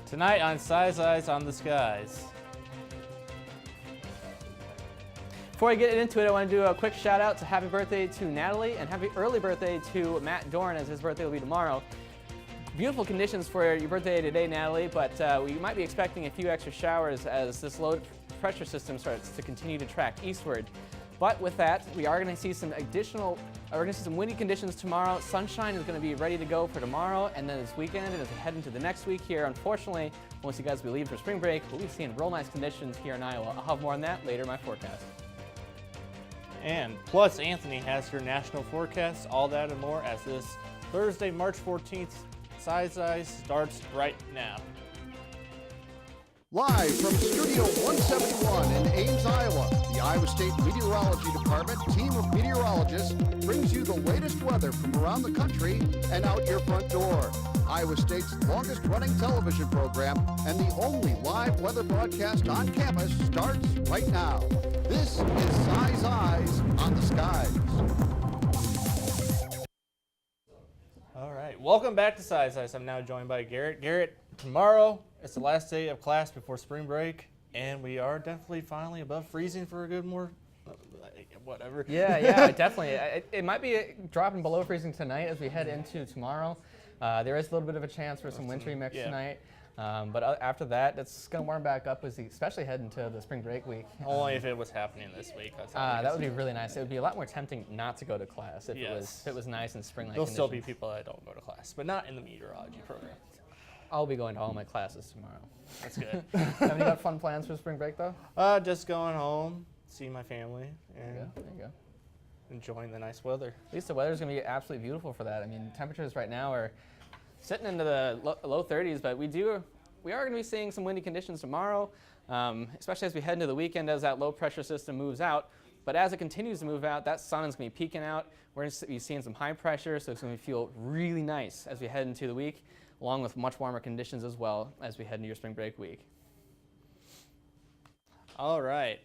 Tonight on Size Eyes on the Skies. Before I get into it, I want to do a quick shout out to happy birthday to Natalie and happy early birthday to Matt Dorn, as his birthday will be tomorrow. Beautiful conditions for your birthday today, Natalie, but we might be expecting a few extra showers as this low pressure system starts to continue to track eastward. But with that, we are going to see some windy conditions tomorrow. Sunshine is going to be ready to go for tomorrow, and then this weekend, and as we head into the next week here, unfortunately, once you guys leave for spring break, we'll be seeing real nice conditions here in Iowa. I'll have more on that later in my forecast. And plus, Anthony has your national forecast, all that and more, as this Thursday, March 14th, Size Eyes starts right now. Live from Studio 171 in Ames, Iowa, the Iowa State Meteorology Department team of meteorologists brings you the latest weather from around the country and out your front door. Iowa State's longest running television program and the only live weather broadcast on campus starts right now. This is Size Eyes on the Skies. All right, welcome back to Size Eyes. I'm now joined by Garrett. Garrett, tomorrow it's the last day of class before spring break, and we are definitely finally above freezing for a good more, whatever. Yeah, definitely. It might be dropping below freezing tonight as we head into tomorrow. There is a little bit of a chance for some wintry mix tonight. But after that, it's going to warm back up, as we especially head into the spring break week. Only if it was happening this week. That would be really nice. It would be a lot more tempting not to go to class if it was nice and spring-like There'll conditions. still be people that don't go to class, but not in the meteorology program. I'll be going to all my classes tomorrow. That's good. Have any got fun plans for spring break, though? Just going home, see my family, and There you go. enjoying the nice weather. At least the weather's going to be absolutely beautiful for that. I mean, temperatures right now are sitting into the low 30s, but we are going to be seeing some windy conditions tomorrow, especially as we head into the weekend as that low pressure system moves out. But as it continues to move out, that sun is going to be peeking out. We're going to be seeing some high pressure, so it's going to feel really nice as we head into the week, along with much warmer conditions as well as we head into your spring break week. All right,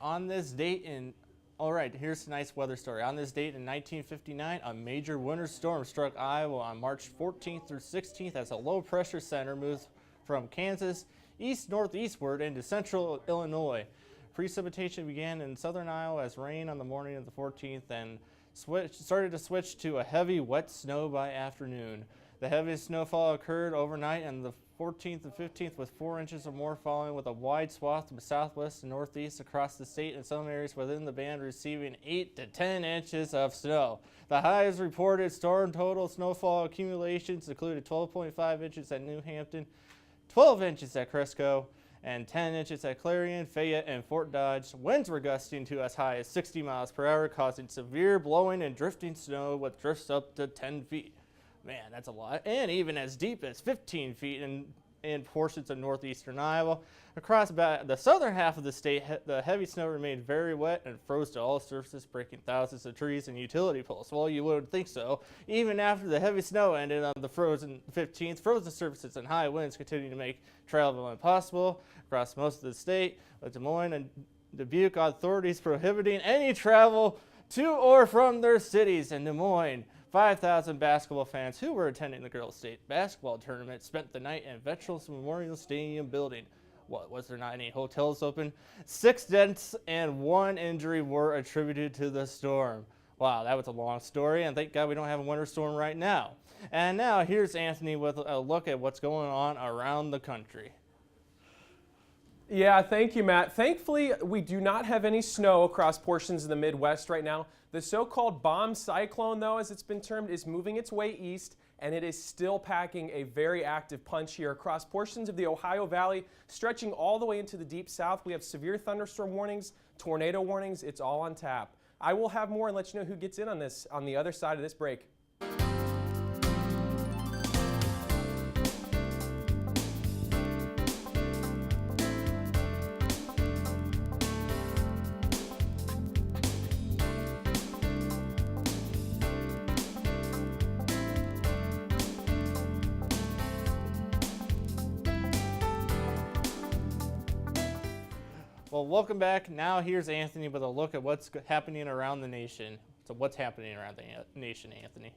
here's a nice weather story. On this date in 1959, a major winter storm struck Iowa on March 14th through 16th as a low pressure center moved from Kansas east-northeastward into central Illinois. Precipitation began in southern Iowa as rain on the morning of the 14th and started to switch to a heavy wet snow by afternoon. The heaviest snowfall occurred overnight on the 14th and 15th, with 4 inches or more falling, with a wide swath from southwest and northeast across the state, and some areas within the band receiving 8 to 10 inches of snow. The highest reported storm total snowfall accumulations included 12.5 inches at New Hampton, 12 inches at Crisco, and 10 inches at Clarion, Fayette, and Fort Dodge. Winds were gusting to as high as 60 miles per hour, causing severe blowing and drifting snow with drifts up to 10 feet. Man, that's a lot. And even as deep as 15 feet in portions of northeastern Iowa. Across about the southern half of the state, the heavy snow remained very wet and froze to all surfaces, breaking thousands of trees and utility poles. Well, you wouldn't think so. Even after the heavy snow ended on the frozen 15th, frozen surfaces and high winds continued to make travel impossible across most of the state, with Des Moines and Dubuque authorities prohibiting any travel to or from their cities. In Des Moines, 5,000 basketball fans who were attending the girls' state basketball tournament spent the night in Veterans Memorial Stadium building. What, was there not any hotels open? 6 deaths and 1 injury were attributed to the storm. Wow, that was a long story, and thank God we don't have a winter storm right now. And now here's Anthony with a look at what's going on around the country. Yeah, thank you, Matt. Thankfully, we do not have any snow across portions of the Midwest right now. The so-called bomb cyclone, though, as it's been termed, is moving its way east, and it is still packing a very active punch here across portions of the Ohio Valley, stretching all the way into the deep south. We have severe thunderstorm warnings, tornado warnings. It's all on tap. I will have more and let you know who gets in on this on the other side of this break. Well, welcome back. Now here's Anthony with a look at what's happening around the nation. So what's happening around the nation, Anthony?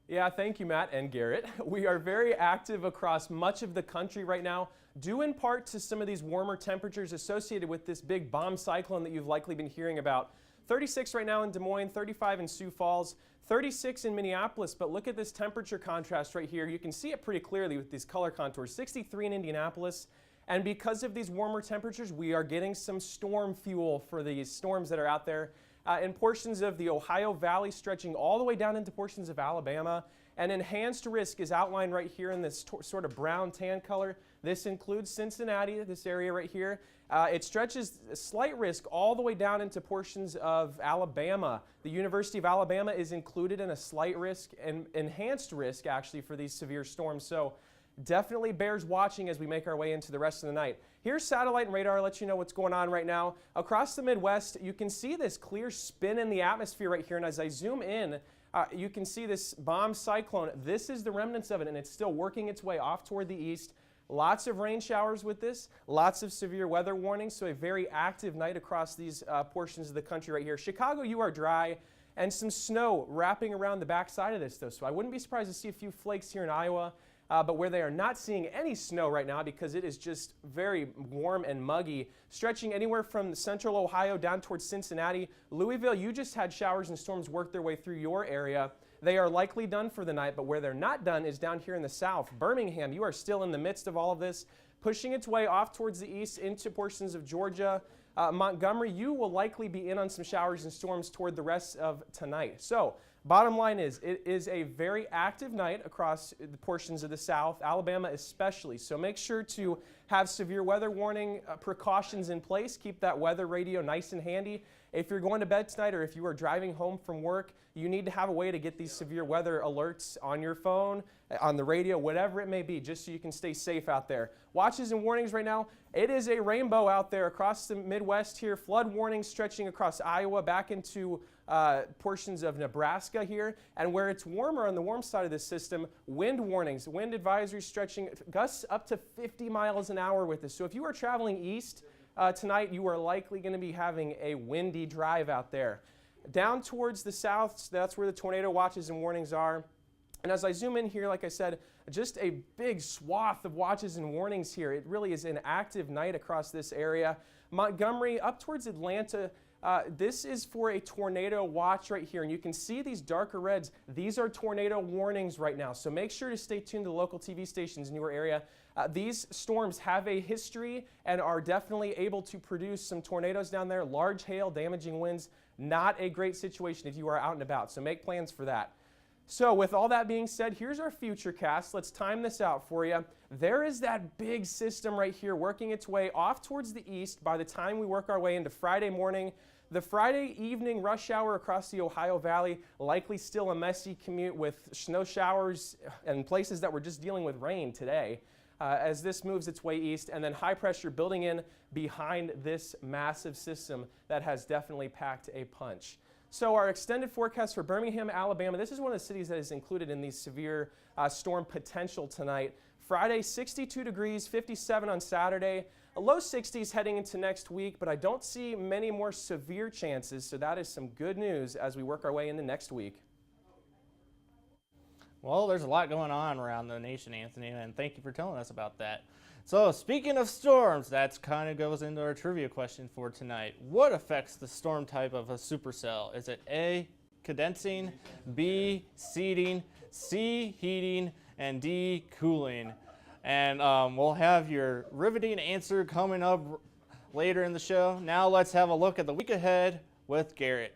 Yeah, thank you, Matt and Garrett. We are very active across much of the country right now, due in part to some of these warmer temperatures associated with this big bomb cyclone that you've likely been hearing about. 36 right now in Des Moines, 35 in Sioux Falls, 36 in Minneapolis, but look at this temperature contrast right here. You can see it pretty clearly with these color contours. 63 in Indianapolis, and because of these warmer temperatures, we are getting some storm fuel for these storms that are out there. In portions of the Ohio Valley, stretching all the way down into portions of Alabama. An enhanced risk is outlined right here in this sort of brown tan color. This includes Cincinnati, this area right here. It stretches a slight risk all the way down into portions of Alabama. The University of Alabama is included in a slight risk and enhanced risk actually for these severe storms. So definitely bears watching as we make our way into the rest of the night. Here's satellite and radar, let you know what's going on right now. Across the Midwest, you can see this clear spin in the atmosphere right here, and as I zoom in, you can see this bomb cyclone. This is the remnants of it, and it's still working its way off toward the east. Lots of rain showers with this, lots of severe weather warnings, so a very active night across these portions of the country right here. Chicago, you are dry, and some snow wrapping around the backside of this, though, so I wouldn't be surprised to see a few flakes here in Iowa. But where they are not seeing any snow right now because it is just very warm and muggy, stretching anywhere from central Ohio down towards Cincinnati. Louisville, you just had showers and storms work their way through your area. They are likely done for the night, but where they're not done is down here in the south. Birmingham, you are still in the midst of all of this, pushing its way off towards the east into portions of Georgia. Montgomery, you will likely be in on some showers and storms toward the rest of tonight. So, bottom line is, it is a very active night across the portions of the South, Alabama especially. So make sure to have severe weather warning precautions in place. Keep that weather radio nice and handy. If you're going to bed tonight or if you are driving home from work, you need to have a way to get these severe weather alerts on your phone, on the radio, whatever it may be, just so you can stay safe out there. Watches and warnings right now. It is a rainbow out there across the Midwest here. Flood warnings stretching across Iowa back into portions of Nebraska here. And where it's warmer on the warm side of the system, wind warnings, wind advisories stretching gusts up to 50 miles an hour with this. So if you are traveling east tonight, you are likely going to be having a windy drive out there. Down towards the south, that's where the tornado watches and warnings are. And as I zoom in here, like I said, just a big swath of watches and warnings here. It really is an active night across this area. Montgomery, up towards Atlanta, this is for a tornado watch right here. And you can see these darker reds. These are tornado warnings right now. So make sure to stay tuned to the local TV stations in your area. These storms have a history and are definitely able to produce some tornadoes down there. Large hail, damaging winds. Not a great situation if you are out and about. So make plans for that. So with all that being said, here's our future cast. Let's time this out for you. There is that big system right here working its way off towards the east by the time we work our way into Friday morning. The Friday evening rush hour across the Ohio Valley, likely still a messy commute with snow showers and places that were just dealing with rain today as this moves its way east, and then high pressure building in behind this massive system that has definitely packed a punch. So our extended forecast for Birmingham, Alabama, this is one of the cities that is included in these severe storm potential tonight. Friday, 62 degrees, 57 on Saturday, a low 60s heading into next week, but I don't see many more severe chances, so that is some good news as we work our way into next week. Well, there's a lot going on around the nation, Anthony, and thank you for telling us about that. So, speaking of storms, that kind of goes into our trivia question for tonight. What affects the storm type of a supercell? Is it A, condensing, B, seeding, C, heating, and D, cooling? And we'll have your riveting answer coming up later in the show. Now let's have a look at the week ahead with Garrett.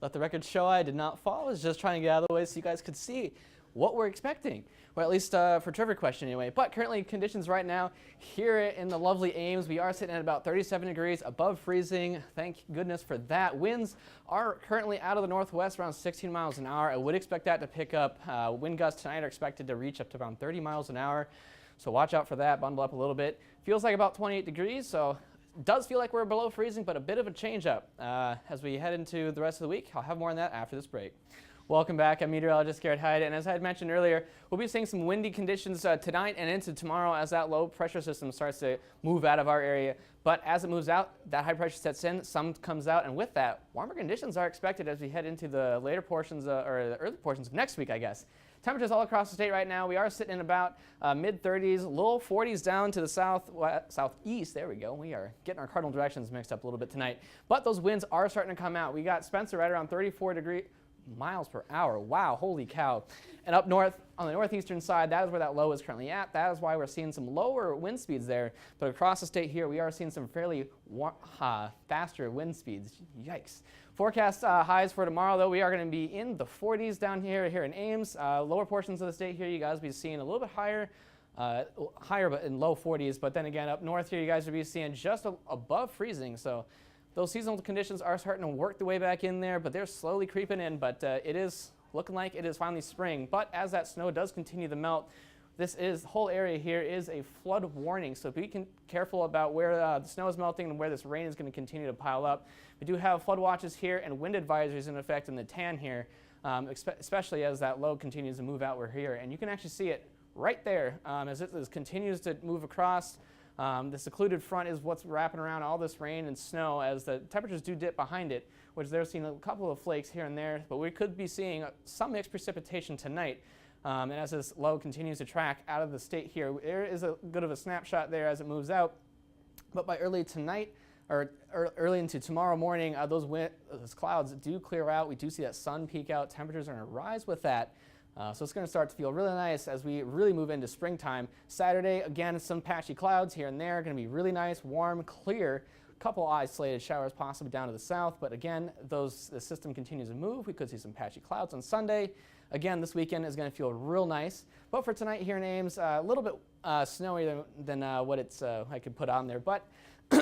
Let the record show I did not fall. I was just trying to get out of the way so you guys could see what we're expecting. Well, at least for trivia question anyway. But currently conditions right now here in the lovely Ames, we are sitting at about 37 degrees above freezing. Thank goodness for that. Winds are currently out of the northwest around 16 miles an hour. I would expect that to pick up. Wind gusts tonight are expected to reach up to around 30 miles an hour. So watch out for that. Bundle up a little bit. Feels like about 28 degrees, so it does feel like we're below freezing, but a bit of a change up as we head into the rest of the week. I'll have more on that after this break. Welcome back. I'm meteorologist Garrett Hyde, and as I had mentioned earlier, we'll be seeing some windy conditions tonight and into tomorrow as that low pressure system starts to move out of our area. But as it moves out, that high pressure sets in, some comes out, and with that, warmer conditions are expected as we head into the later portions or the early portions of next week, I guess. Temperatures all across the state right now, we are sitting in about mid-30s, low 40s down to the southeast. There we go. We are getting our cardinal directions mixed up a little bit tonight. But those winds are starting to come out. We got Spencer right around 34 miles per hour. Wow, holy cow. And up north, on the northeastern side, that is where that low is currently at. That is why we're seeing some lower wind speeds there. But across the state here, we are seeing some fairly faster wind speeds. Yikes. Forecast highs for tomorrow, though, we are going to be in the 40s down here in Ames. Lower portions of the state here, you guys will be seeing a little bit higher but in low 40s. But then again, up north here, you guys will be seeing just above freezing. So those seasonal conditions are starting to work their way back in there, but they're slowly creeping in. But it is looking like it is finally spring. But as that snow does continue to melt, the whole area here is a flood warning. So be careful about where the snow is melting and where this rain is going to continue to pile up. We do have flood watches here and wind advisories in effect in the tan here, especially as that low continues to move outward here. And you can actually see it right there as it continues to move across. The secluded front is what's wrapping around all this rain and snow as the temperatures do dip behind it, which they're seeing a couple of flakes here and there, but we could be seeing some mixed precipitation tonight. And as this low continues to track out of the state here, there is a good of a snapshot there as it moves out. But by early tonight, or early into tomorrow morning, those clouds do clear out. We do see that sun peak out. Temperatures are going to rise with that. So it's going to start to feel really nice as we really move into springtime. Saturday, again, some patchy clouds here and there. Going to be really nice, warm, clear. A couple isolated showers possibly down to the south. But again, the system continues to move. We could see some patchy clouds on Sunday. Again, this weekend is going to feel real nice. But for tonight here in Ames, a little bit snowier than what I could put on there. But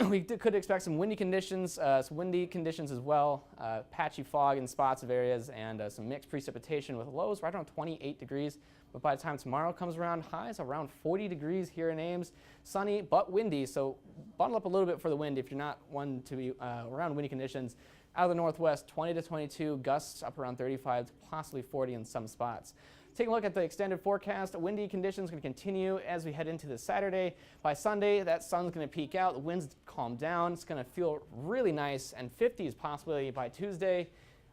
we could expect some windy conditions as well, patchy fog in spots of areas, and some mixed precipitation with lows right around 28 degrees. But by the time tomorrow comes around, highs around 40 degrees here in Ames. Sunny but windy, so bundle up a little bit for the wind if you're not one to be around windy conditions. Out of the northwest, 20 to 22, gusts up around 35 to possibly 40 in some spots. Taking a look at the extended forecast, windy conditions going to continue as we head into this Saturday. By Sunday, that sun's going to peak out, the winds calm down. It's going to feel really nice, and 50s possibly by Tuesday,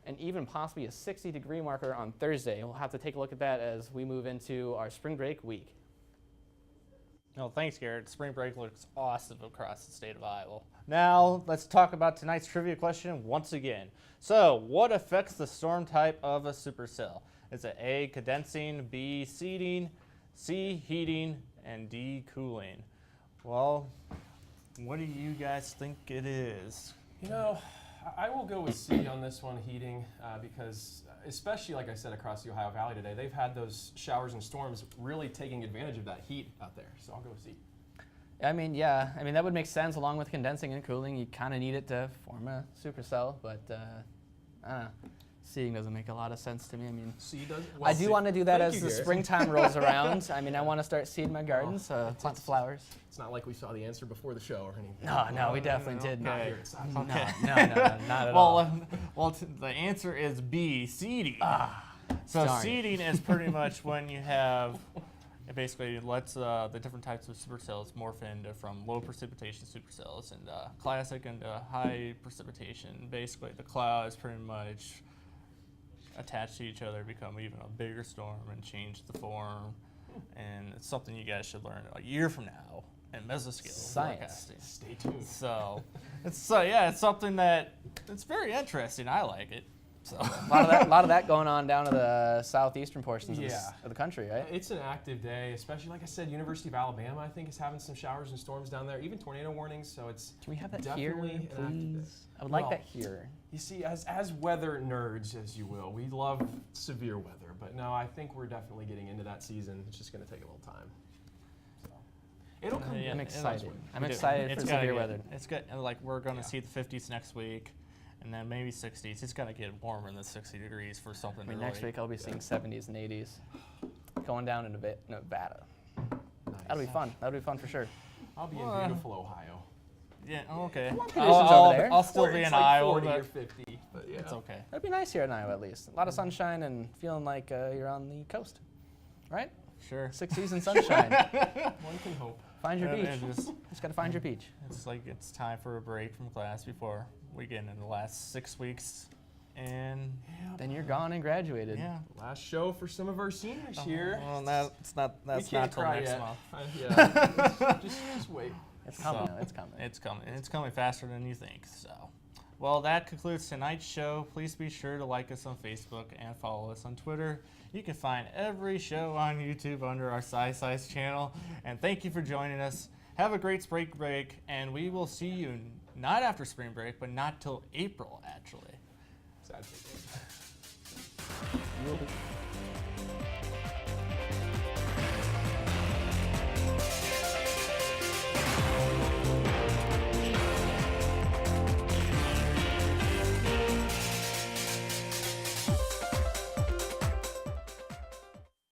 and even possibly a 60-degree marker on Thursday. We'll have to take a look at that as we move into our spring break week. No, thanks, Garrett. Spring break looks awesome across the state of Iowa. Now, let's talk about tonight's trivia question once again. So, what affects the storm type of a supercell? Is it A, condensing, B, seeding, C, heating, and D, cooling? Well, what do you guys think it is? You know, I will go with C on this one, heating, because especially, like I said, across the Ohio Valley today, they've had those showers and storms really taking advantage of that heat out there. So I'll go with C. I mean, yeah. I mean, that would make sense along with condensing and cooling. You kind of need it to form a supercell, but I don't know. Seeing doesn't make a lot of sense to me. I mean, C does? Well, I do want to do that as the Garrett. springtime rolls around. I mean, I want to start seeding my gardens, plant the flowers. It's not like we saw the answer before the show or anything. No, we definitely didn't. Not here. It's not. Okay. No, not at all. The answer is B, seeding. So darn. seeding is pretty much when you have, it basically lets the different types of supercells morph into from low precipitation supercells and classic and high precipitation. Basically, the clouds pretty much attach to each other, become even a bigger storm, and change the form. And it's something you guys should learn a year from now in mesoscale Science. forecasting. Stay tuned. So, it's something that it's very interesting. I like it. So A lot of that going on down to the southeastern portions of the country, right? It's an active day, especially, like I said, University of Alabama, I think, is having some showers and storms down there, even tornado warnings, so it's Can we have that definitely here, an active day. please? I would like that here. You see, as weather nerds, as you will, we love severe weather, but no, I think we're definitely getting into that season. It's just going to take a little time. So, it'll come. Yeah, I'm it is. excited. I'm Dude, excited it's for gotta severe get- weather. It's good. Like we're gonna Yeah. see the 50s next week, and then maybe 60s. It's gonna get warmer than 60 degrees for something. I mean, to next really, week I'll be seeing 70s and 80s going down into Nevada. Nice. That'll be fun. That'll be fun for sure. I'll be in Well, beautiful Ohio. Yeah, okay. conditions over there. I'll still be It's in like Iowa, 40 but or 50, but yeah. it's okay. That'd be nice here in Iowa, at least. A lot of sunshine and feeling like you're on the coast, right? Sure. 6 seasons sunshine. One can hope. Find your beach. It is. Just gotta find your beach. It's like it's time for a break from class before we get into the last 6 weeks, and Then you're gone and graduated. yeah. Last show for some of our seniors here. Well, that's not We not can't till cry next yet. month. Yeah. just wait. It's coming. So, It's coming. It's coming. It's coming faster than you think. So, well, that concludes tonight's show. Please be sure to like us on Facebook and follow us on Twitter. You can find every show on YouTube under our Size channel. And thank you for joining us. Have a great spring break, and we will see you not after spring break, but not till April, actually. Sad. You will be-